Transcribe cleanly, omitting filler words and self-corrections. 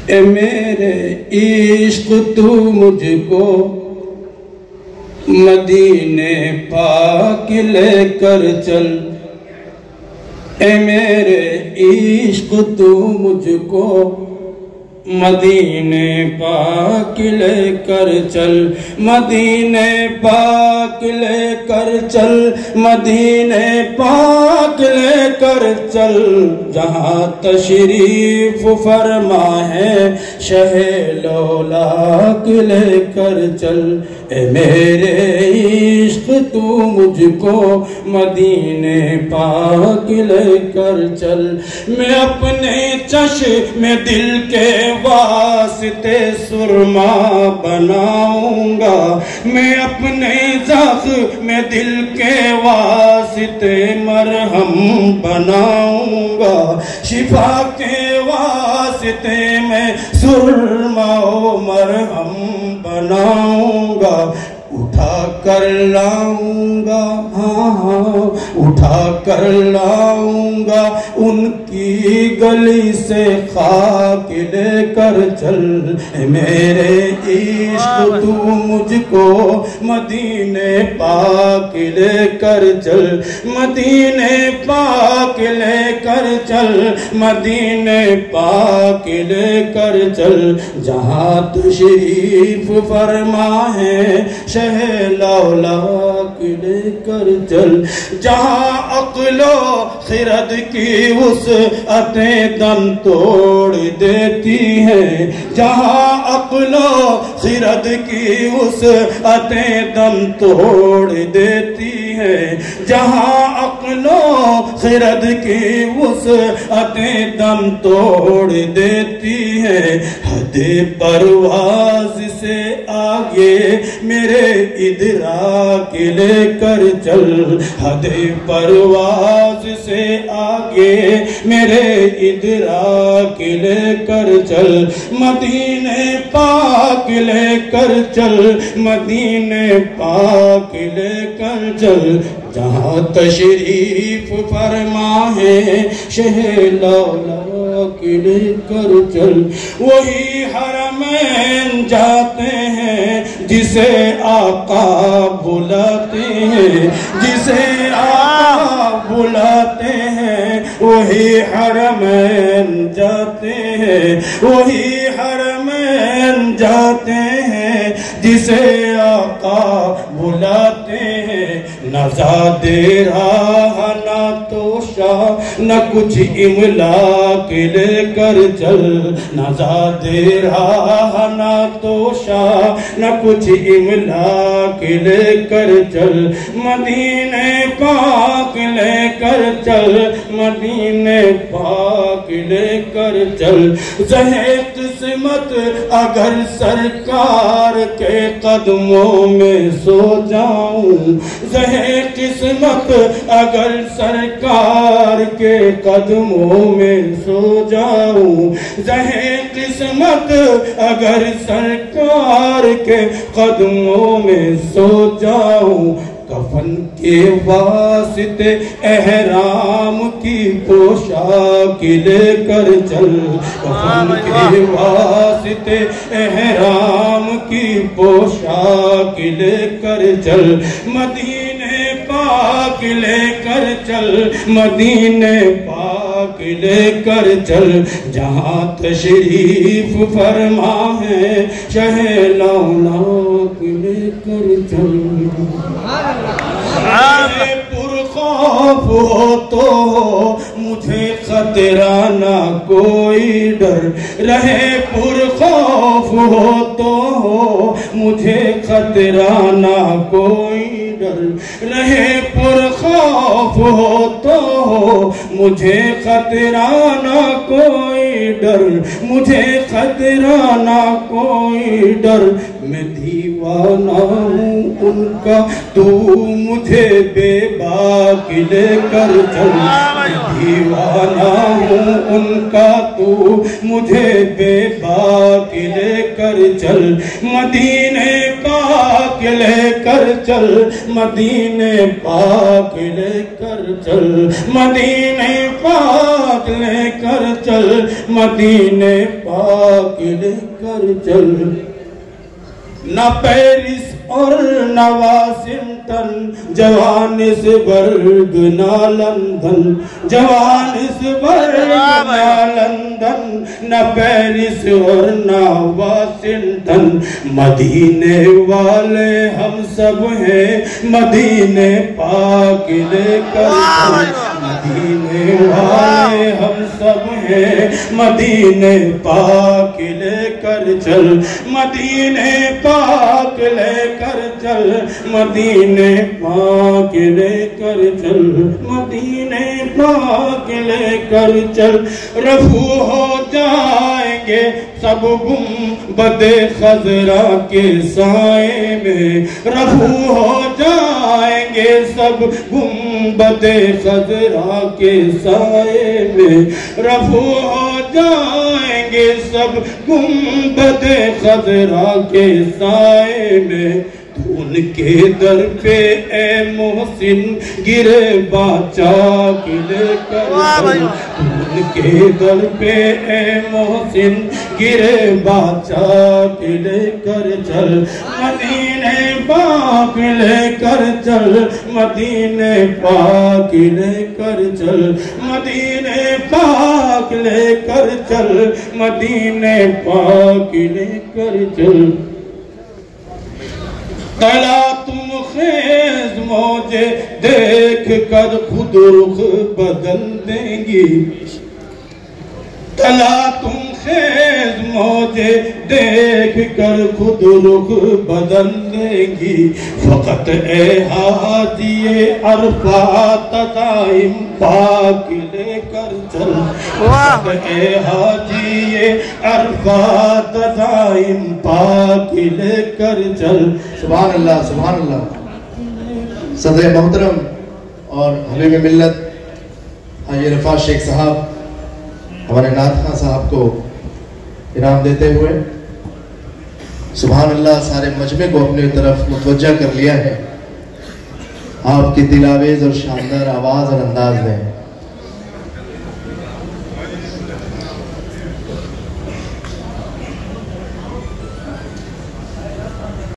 اے میرے عشق تو مجھ کو مدینے پاک لے کر چل، اے میرے عشق تو مجھ کو مدینے پاک لے کر چل، مدینے پاک لے کر چل، مدینے پاک لے کر چل، جہاں تشریف فرما ہے شہ لولاک لے کر چل، اے میرے عشق تو مجھ کو مدینے پاک لے کر چل، میں اپنے چشم دل کے واسطے سرما بناؤں گا، میں اپنے زخم دل کے واسطے مرہم بناؤں گا، شفا کے واسطے میں سرما و مرہم بناؤں گا، اٹھا کر لاؤں گا، اٹھا کر لاؤں گا ان کی گلی سے خاک لے کر چل، میرے عشق تو مجھ کو مدینے پاک لے کر چل، مدینے پاک لے کر چل، مدینے پاک لے کر چل، جہاں تشریف فرما ہے شہ لولاک لے کر چل، جہاں عقل و خرد کی وسعتیں دم توڑ دیتی ہیں، جہاں عقل و خرد کی وسعتیں دم توڑ دیتی ہیں، جہاں عقل و خرد کی وسعتیں دم توڑ دیتی ہیں، حد پرواز سے آگے میرے ادراک لے کر چل، حد پرواز سے آگے میرے ادراک لے کر چل، مدینے پاک لے کر چل، مدینے پاک لے کر چل، جہاں تشریف فرما ہے شہ لولاک لے کر چل، وہی حرمین جاتے ہیں جسے آقا بلاتے ہیں، جسے آقا بلاتے ہیں، وہی حرمین جاتے ہیں، وہی حرمین جاتے ہیں جسے آقا بلاتے ہیں، نہ زاد راہ نہ توشا نہ کچھ املاک لے کر چل، نہ زاد راہ نہ توشا نہ کچھ املاک لے کر چل، مدینے پاک لے کر چل، مدینے پاک لے کر چل، زہے قسمت اگر سرکار کے قدموں میں سو جاؤں، زہے قسمت اگر سرکار کے قدموں میں سو جاؤں، زہے قسمت اگر سرکار کے قدموں میں سو جاؤں، کفن کے واسطے احرام کی پوشاک لے کر چل، کفن کے واسطے احرام کی پوشاک لے کر چل، مدینے پاک لے کر چل، مدینے پاک لے کر چل، جہاں تشریف فرما ہے شہ لولاک لے کر چل، پرخوف ہو تو مجھے خطرہ نہ کوئی ڈر، رہے پرخوف ہو تو مجھے خطرہ نہ کوئی ڈر، رہے پرخوف ہو تو مجھے خطرہ نہ کوئی ڈر، مجھے خطرہ نہ کوئی ڈر، میں دیوانہ ہوں ان کا تو مجھے بے باک لے کر چل، میں دیوانہ ہوں ان کا تو مجھے بے باک لے کر چل، مدینے پاک پاک لے کر چل مدینے پاک لے کر چل مدینے پاک لے کر چل مدینے پاک لے کر چل نہ پیرس اور نہ واشنگٹن جوہانسبرگ نہ لندن جوہانسبرگ نہ لندن نہ پیرس اور نہ واشنگٹن مدینے والے ہم سب ہیں مدینے پاک لے کر چل مدینے والے ہم سب ہیں مدینے پاک لے کر چل مدینے پاک لے کر چل مدینے پاک لے کر چل مدینے پاک لے کر چل رفو ہو جائیں گے سب گنبد خضرا کے سائے میں رفو ہو جائیں گے سب گنبد خضرا کے سائے میں رفو ہو جائیں گے سب گنبد خضرا کے سائے میں تو ان کے در پہ اے محسن گرے باچاک لے کر چل ان کے در پہ اے محسن گرے باچاک لے کر چل مدینے پاک لے کر چل مدینے پاک لے کر چل مدینے پاک لے کر چل مدینے پاک لے کر چل تلا تم خیز موجے دیکھ کر خود رخ بدل دیں گی تلا تم خیز موجے دیکھ کر خود رخ بدل دیں گی فقط اے حاجی عرفات دائم پاک لے کر چل فقط اے حاجی عرفات دائم پاک لے کر چل سبحان اللہ سبحان اللہ صدر محترم اور حبیب ملت حاجی عرفات شیخ صاحب ہمارے نعت خان صاحب کو انعام دیتے ہوئے سبحان اللہ سارے مجمع کو اپنے طرف متوجہ کر لیا ہے آپ کی دل آویز اور شاندار آواز اور انداز میں